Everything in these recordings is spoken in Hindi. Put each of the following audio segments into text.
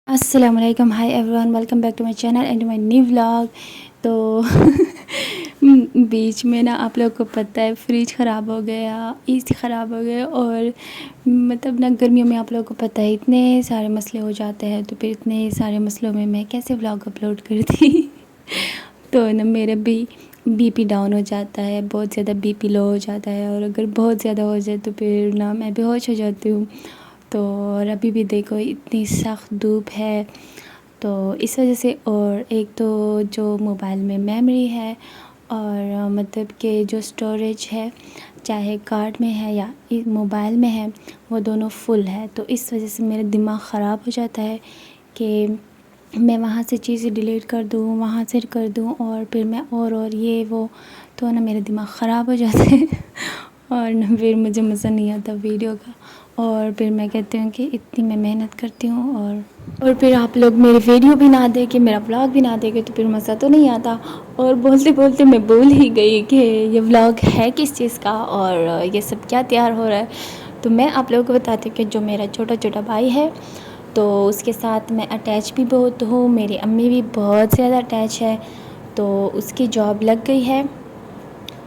अस्सलाम वालेकुम, hi everyone, welcome back to my channel and my new vlog. तो बीच में ना आप लोग को पता है फ्रिज ख़राब हो गया, एसी ख़राब हो गया और मतलब ना गर्मियों में आप लोगों को पता है इतने सारे मसले हो जाते हैं। तो फिर इतने सारे मसलों में मैं कैसे व्लॉग अपलोड करती तो ना मेरा भी बीपी डाउन हो जाता है, बहुत ज़्यादा बीपी लो हो जाता है और अगर बहुत ज़्यादा हो जाए तो फिर ना मैं बेहोश हो जाती हूँ। तो और अभी भी देखो इतनी सख्त धूप है, तो इस वजह से। और एक तो जो मोबाइल में मेमोरी है और मतलब कि जो स्टोरेज है, चाहे कार्ड में है या मोबाइल में है, वो दोनों फुल है। तो इस वजह से मेरा दिमाग ख़राब हो जाता है कि मैं वहाँ से चीज़ें डिलीट कर दूँ, वहाँ से कर दूँ और फिर मैं और ये वो, तो ना मेरा दिमाग ख़राब हो जाता है और ना फिर मुझे मज़ा नहीं आता वीडियो का। और फिर मैं कहती हूँ कि इतनी मैं मेहनत करती हूँ और फिर आप लोग मेरी वीडियो भी ना देखें, मेरा व्लॉग भी ना देखें, तो फिर मज़ा तो नहीं आता। और बोलते बोलते मैं भूल ही गई कि ये व्लॉग है किस चीज़ का और ये सब क्या तैयार हो रहा है। तो मैं आप लोगों को बताती हूँ कि जो मेरा छोटा छोटा भाई है, तो उसके साथ मैं अटैच भी बहुत हूँ, मेरी अम्मी भी बहुत ज़्यादा अटैच है। तो उसकी जॉब लग गई है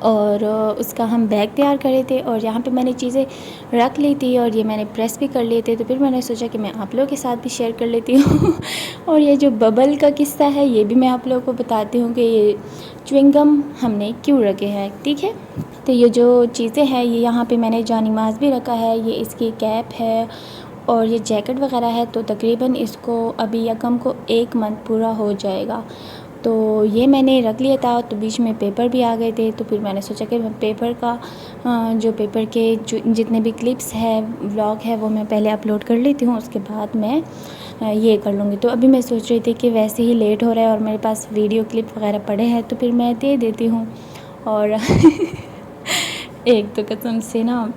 और उसका हम बैग तैयार कर रहे थे और यहाँ पे मैंने चीज़ें रख ली थी और ये मैंने प्रेस भी कर लिए थे। तो फिर मैंने सोचा कि मैं आप लोगों के साथ भी शेयर कर लेती हूँ और ये जो बबल का किस्सा है ये भी मैं आप लोगों को बताती हूँ कि ये च्युइंगम हमने क्यों रखे हैं, ठीक है। तो ये जो चीज़ें हैं, ये यहाँ पे मैंने जानिमाज़ भी रखा है, ये इसकी कैप है और ये जैकेट वगैरह है। तो तकरीबन इसको अभी यकम को 1 मंथ पूरा हो जाएगा। तो ये मैंने रख लिया था। तो बीच में पेपर भी आ गए थे, तो फिर मैंने सोचा कि मैं पेपर का जो पेपर के जो जितने भी क्लिप्स है, व्लॉग है, वो मैं पहले अपलोड कर लेती हूँ, उसके बाद मैं ये कर लूँगी। तो अभी मैं सोच रही थी कि वैसे ही लेट हो रहा है और मेरे पास वीडियो क्लिप वगैरह पड़े हैं, तो फिर मैं दे देती हूँ। और एक तो कसम से ना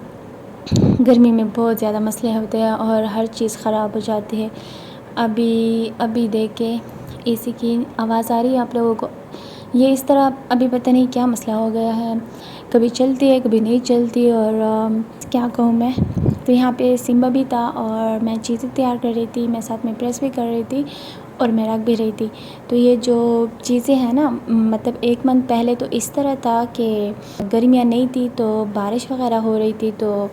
गर्मी में बहुत ज़्यादा मसले होते हैं और हर चीज़ ख़राब हो जाती है। अभी अभी देख के एसी की आवाज़ आ रही है आप लोगों को, ये इस तरह अभी पता नहीं क्या मसला हो गया है, कभी चलती है कभी नहीं चलती। और क्या कहूँ मैं। तो यहाँ पे सिम्बा भी था और मैं चीज़ें तैयार कर रही थी, मैं साथ में प्रेस भी कर रही थी और मैं रख भी रही थी। तो ये जो चीज़ें हैं ना, मतलब 1 मंथ पहले तो इस तरह था कि गर्मियाँ नहीं थी तो बारिश वगैरह हो रही थी, तो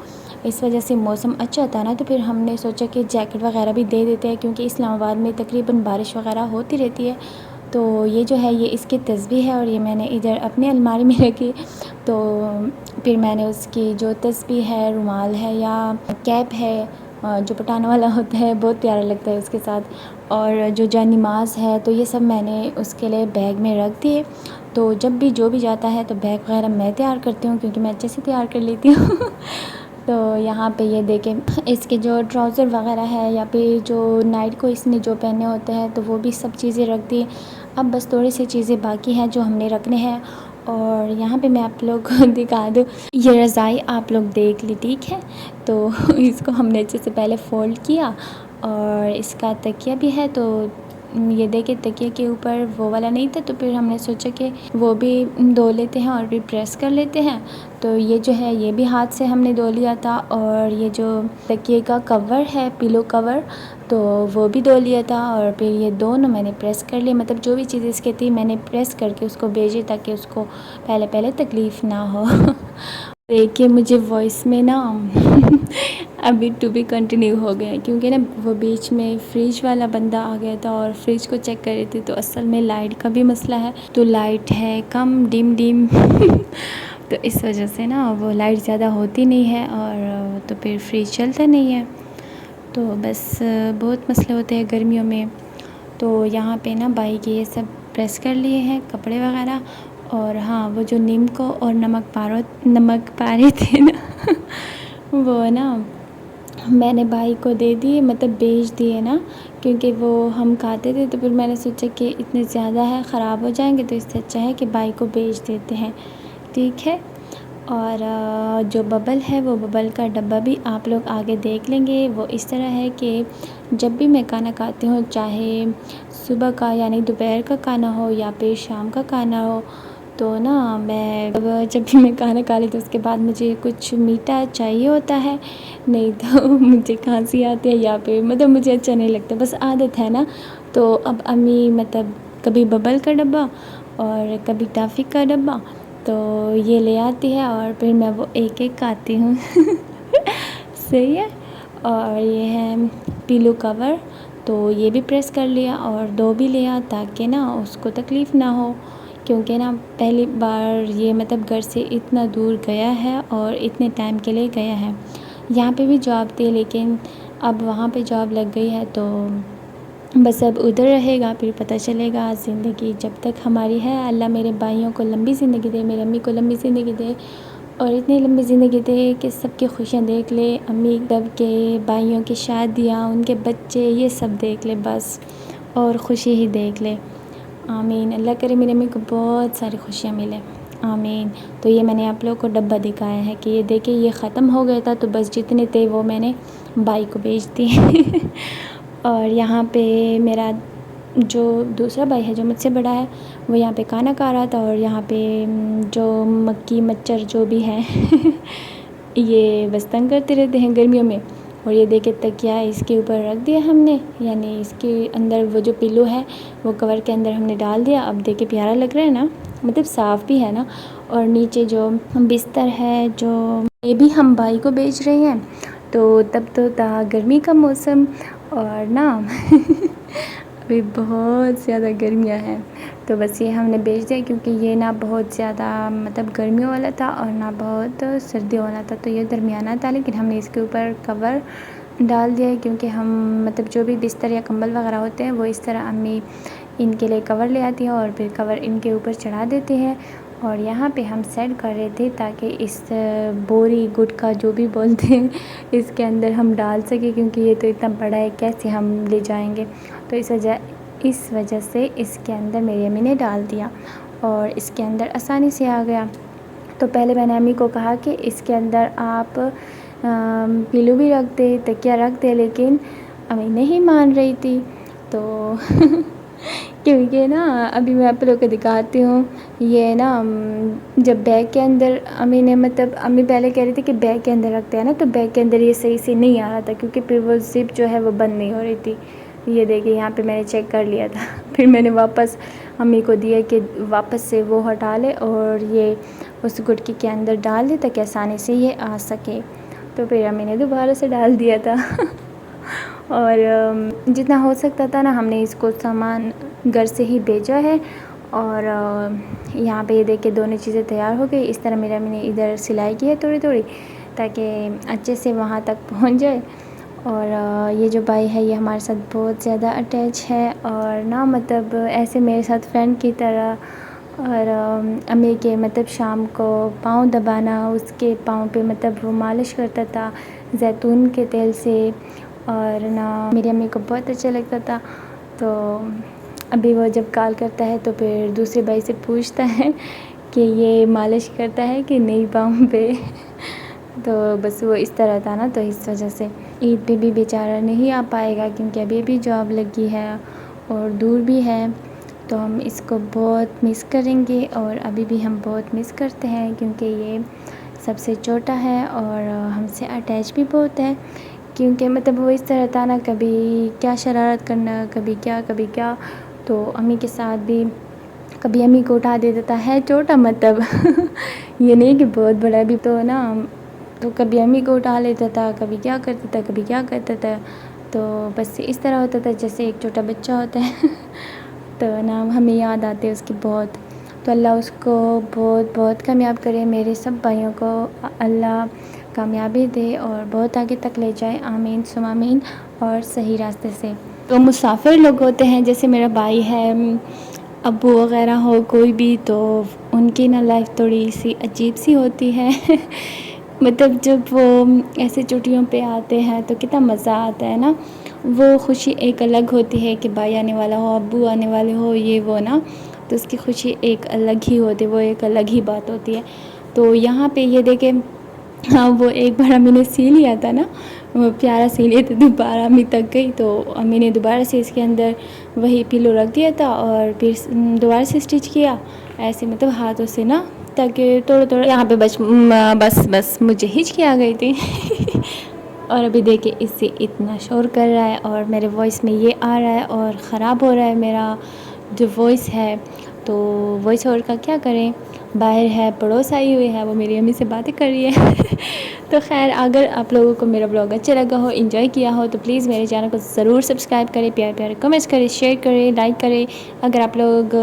इस वजह से मौसम अच्छा था ना। तो फिर हमने सोचा कि जैकेट वगैरह भी दे देते हैं, क्योंकि इस्लामाबाद में तकरीबन बारिश वगैरह होती रहती है। तो ये जो है ये इसकी तस्बीह है और ये मैंने इधर अपनी अलमारी में रखी। तो फिर मैंने उसकी जो तस्बीह है, रुमाल है या कैप है, जो पटाने वाला होता है, बहुत प्यारा लगता है उसके साथ, और जो जानिमाज़ है, तो ये सब मैंने उसके लिए बैग में रख दिए। तो जब भी जो भी जाता है तो बैग वगैरह मैं तैयार करती हूँ, क्योंकि मैं अच्छे से तैयार कर लेती हूँ तो यहाँ पे ये देखें, इसके जो ट्राउज़र वगैरह है या फिर जो नाइट को इसने जो पहने होते हैं, तो वो भी सब चीज़ें रख दी। अब बस थोड़ी सी चीज़ें बाकी हैं जो हमने रखने हैं। और यहाँ पे मैं आप लोग को दिखा दूँ, ये रज़ाई आप लोग देख ली, ठीक है। तो इसको हमने अच्छे से पहले फ़ोल्ड किया और इसका तकिया भी है, तो ये देखिए तकिए के ऊपर वो वाला नहीं था, तो फिर हमने सोचा कि वो भी धो लेते हैं और भी प्रेस कर लेते हैं। तो ये जो है ये भी हाथ से हमने धो लिया था और ये जो तकिए का कवर है, पिलो कवर, तो वो भी धो लिया था। और फिर ये दोनों मैंने प्रेस कर लिए, मतलब जो भी चीज़ इसकी थी मैंने प्रेस करके उसको भेजी, ताकि उसको पहले पहले तकलीफ़ ना हो देखिए मुझे वॉइस में ना अभी टू बी कंटिन्यू हो गया, क्योंकि ना वो बीच में फ्रिज वाला बंदा आ गया था और फ्रिज को चेक कर रही थी। तो असल में लाइट का भी मसला है, तो लाइट है कम, डिम डिम तो इस वजह से ना वो लाइट ज़्यादा होती नहीं है और तो फिर फ्रिज चलता नहीं है। तो बस बहुत मसले होते हैं गर्मियों में। तो यहाँ पे ना भाई के ये सब प्रेस कर लिए हैं कपड़े वगैरह। और हाँ, वो जो नीम को और नमक पारे थे ना वो ना मैंने भाई को दे दिए, मतलब बेच दिए ना, क्योंकि वो हम खाते थे। तो फिर मैंने सोचा कि इतने ज़्यादा है, ख़राब हो जाएंगे, तो इससे अच्छा है कि भाई को बेच देते हैं, ठीक है। और जो बबल है, वो बबल का डब्बा भी आप लोग आगे देख लेंगे। वो इस तरह है कि जब भी मैं खाना खाती हूँ, चाहे सुबह का यानी दोपहर का खाना हो या फिर शाम का खाना हो, तो ना मैं जब भी मैं खाना खा लेती हूँ उसके बाद मुझे कुछ मीठा चाहिए होता है, नहीं तो मुझे खांसी आती है या फिर मतलब मुझे अच्छा नहीं लगता, बस आदत है ना। तो अब अम्मी मतलब कभी बबल का डब्बा और कभी टॉफ़ी का डब्बा तो ये ले आती है और फिर मैं वो एक एक खाती हूँ। सही है। और ये है पिलो कवर, तो ये भी प्रेस कर लिया और 2 भी लिया ताकि ना उसको तकलीफ़ ना हो, क्योंकि ना पहली बार ये मतलब घर से इतना दूर गया है और इतने टाइम के लिए गया है। यहाँ पे भी जॉब थी लेकिन अब वहाँ पे जॉब लग गई है, तो बस अब उधर रहेगा, फिर पता चलेगा। ज़िंदगी जब तक हमारी है, अल्लाह मेरे भाइयों को लंबी ज़िंदगी दे, मेरी अम्मी को लंबी ज़िंदगी दे और इतनी लंबी ज़िंदगी दे कि सबकी खुशियाँ देख ले, अम्मी तब के भाइयों की शादियाँ, उनके बच्चे, ये सब देख ले बस, और खुशी ही देख ले। आमीन। अल्लाह करे मेरी अम्मी को बहुत सारी खुशियाँ मिले। आमीन। तो ये मैंने आप लोगों को डब्बा दिखाया है कि ये देखिए ये ख़त्म हो गया था, तो बस जितने थे वो मैंने भाई को बेच दिए। और यहाँ पे मेरा जो दूसरा भाई है जो मुझसे बड़ा है, वो यहाँ पे खाना खा रहा था और यहाँ पे जो मक्खी मच्छर जो भी हैं ये बस तंग करते रहते हैं गर्मियों में। और ये देखे तकिया इसके ऊपर रख दिया हमने, यानी इसके अंदर वो जो पिल्लो है वो कवर के अंदर हमने डाल दिया। अब देखे प्यारा लग रहा है ना, मतलब साफ़ भी है ना। और नीचे जो बिस्तर है जो ये भी हम भाई को बेच रहे हैं, तो तब तो था गर्मी का मौसम और ना अभी बहुत ज़्यादा गर्मियाँ हैं, तो बस ये हमने बेच दिया क्योंकि ये ना बहुत ज़्यादा मतलब गर्मियों वाला था और ना बहुत सर्दियों वाला था, तो ये दरमियाना था। लेकिन हमने इसके ऊपर कवर डाल दिया है क्योंकि हम मतलब जो भी बिस्तर या कंबल वगैरह होते हैं वो इस तरह अम्मी इनके लिए कवर ले आती है और फिर कवर इनके ऊपर चढ़ा देते हैं। और यहाँ पे हम सेट कर रहे थे ताकि इस बोरी गुटखा जो भी बोलते हैं इसके अंदर हम डाल सकें, क्योंकि ये तो इतना बड़ा है कैसे हम ले जाएंगे। तो इस वजह से इसके अंदर मेरी अम्मी ने डाल दिया और इसके अंदर आसानी से आ गया। तो पहले मैंने अम्मी को कहा कि इसके अंदर आप पिलो भी रख दे, तकिया रख दे, लेकिन अम्मी नहीं मान रही थी। तो क्योंकि ना अभी मैं आप लोग को दिखाती हूँ, ये ना जब बैग के अंदर अम्मी ने मतलब अम्मी पहले कह रही थी कि बैग के अंदर रखते हैं ना, तो बैग के अंदर ये सही से नहीं आ रहा था क्योंकि फिर वो ज़िप जो है वो बंद नहीं हो रही थी। ये देखिए यहाँ पे मैंने चेक कर लिया था। फिर मैंने वापस अम्मी को दिया कि वापस से वो हटा ले और ये उस गुटकी के अंदर डाल दे ताकि आसानी से ये आ सके। तो फिर अम्मी ने दोबारा से डाल दिया था। और जितना हो सकता था ना हमने इसको सामान घर से ही भेजा है। और यहाँ पे ये देखिए दोनों चीज़ें तैयार हो गई। इस तरह मेरी अम्मी ने इधर सिलाई की है थोड़ी थोड़ी ताकि अच्छे से वहाँ तक पहुँच जाए। और ये जो भाई है ये हमारे साथ बहुत ज़्यादा अटैच है और ना मतलब ऐसे मेरे साथ फ्रेंड की तरह। और अम्मी के मतलब शाम को पाँव दबाना, उसके पाँव पे मतलब वो मालिश करता था जैतून के तेल से, और ना मेरी अम्मी को बहुत अच्छा लगता था। तो अभी वो जब कॉल करता है तो फिर दूसरे भाई से पूछता है कि ये मालिश करता है कि नहीं पाँव पे। तो बस वो इस तरह था ना, तो इस वजह से ईद पे भी बेचारा नहीं आ पाएगा क्योंकि अभी भी जॉब लगी है और दूर भी है। तो हम इसको बहुत मिस करेंगे और अभी भी हम बहुत मिस करते हैं क्योंकि ये सबसे छोटा है और हमसे अटैच भी बहुत है। क्योंकि मतलब वो इस तरह था ना, कभी क्या शरारत करना, कभी क्या। तो अम्मी के साथ भी कभी अम्मी को उठा देता था, है छोटा मतलब ये नहीं कि बहुत बड़ा भी तो ना, तो कभी अम्मी को उठा लेता था, कभी क्या करता था। तो बस इस तरह होता था जैसे एक छोटा बच्चा होता है। तो ना हमें याद आते हैं उसकी बहुत। तो अल्लाह उसको बहुत बहुत कामयाब करे, मेरे सब भाइयों को अल्लाह कामयाबी दे और बहुत आगे तक ले जाए, आमीन सुम आमीन, और सही रास्ते से। तो मुसाफिर लोग होते हैं जैसे मेरा भाई है, अब्बू वगैरह हो कोई भी, तो उनकी ना लाइफ थोड़ी सी अजीब सी होती है। मतलब जब वो ऐसे छुट्टियों पे आते हैं तो कितना मज़ा आता है ना, वो खुशी एक अलग होती है कि भाई आने वाला हो, अब्बू आने वाले हो, ये वो ना, तो उसकी खुशी एक अलग ही होती है, वो एक अलग ही बात होती है। तो यहाँ पे ये देखें, हाँ वो एक बार अम्मी ने सी लिया था ना, वो प्यारा सी लिए तो दोबारा अम्मी तक गई, तो अम्मी ने दोबारा से इसके अंदर वही पिलो रख दिया था और फिर दोबारा से स्टिच किया ऐसे, मतलब हाथों से ना, ताकि थोड़ा थोड़ा यहाँ पे बस मुझे हिचकी आ गई थी और अभी देखिए इससे इतना शोर कर रहा है और मेरे वॉइस में ये आ रहा है और ख़राब हो रहा है मेरा जो वॉइस है। तो वॉइस ओवर का क्या करें, बाहर है पड़ोस आई हुई है, वो मेरी अम्मी से बातें कर रही है तो खैर, अगर आप लोगों को मेरा ब्लॉग अच्छा लगा हो, एंजॉय किया हो, तो प्लीज़ मेरे चैनल को ज़रूर सब्सक्राइब करें, प्यारे प्यारे कमेंट्स करें, शेयर करें, लाइक करें। अगर आप लोग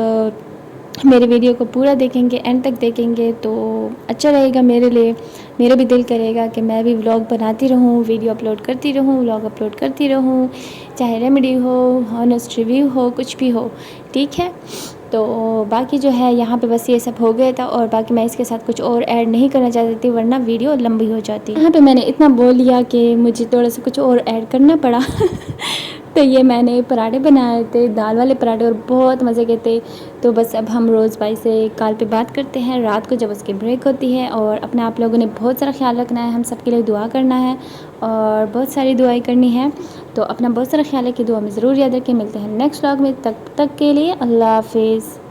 मेरे वीडियो को पूरा देखेंगे, एंड तक देखेंगे, तो अच्छा रहेगा मेरे लिए। मेरा भी दिल करेगा कि मैं भी व्लॉग बनाती रहूँ, वीडियो अपलोड करती रहूँ, व्लॉग अपलोड करती रहूँ, चाहे रेमेडी हो, हॉनेस्ट रिव्यू हो, कुछ भी हो, ठीक है। तो बाकी जो है यहाँ पे बस ये सब हो गया था, और बाकी मैं इसके साथ कुछ और ऐड नहीं करना चाहती थी, वरना वीडियो लंबी हो जाती। यहाँ पे मैंने इतना बोल लिया कि मुझे थोड़ा सा कुछ और ऐड करना पड़ा तो ये मैंने पराठे बनाए थे, दाल वाले पराठे, और बहुत मज़े के थे। तो बस अब हम रोज़ भाई से कॉल पे बात करते हैं रात को जब उसकी ब्रेक होती है। और अपना आप लोगों ने बहुत सारा ख्याल रखना है, हम सब के लिए दुआ करना है और बहुत सारी दुआएं करनी है। तो अपना बहुत सारा ख्याल है कि दुआ में ज़रूर याद रखें। मिलते हैं नेक्स्ट व्लॉग में, तब तक के लिए अल्लाह हाफिज़।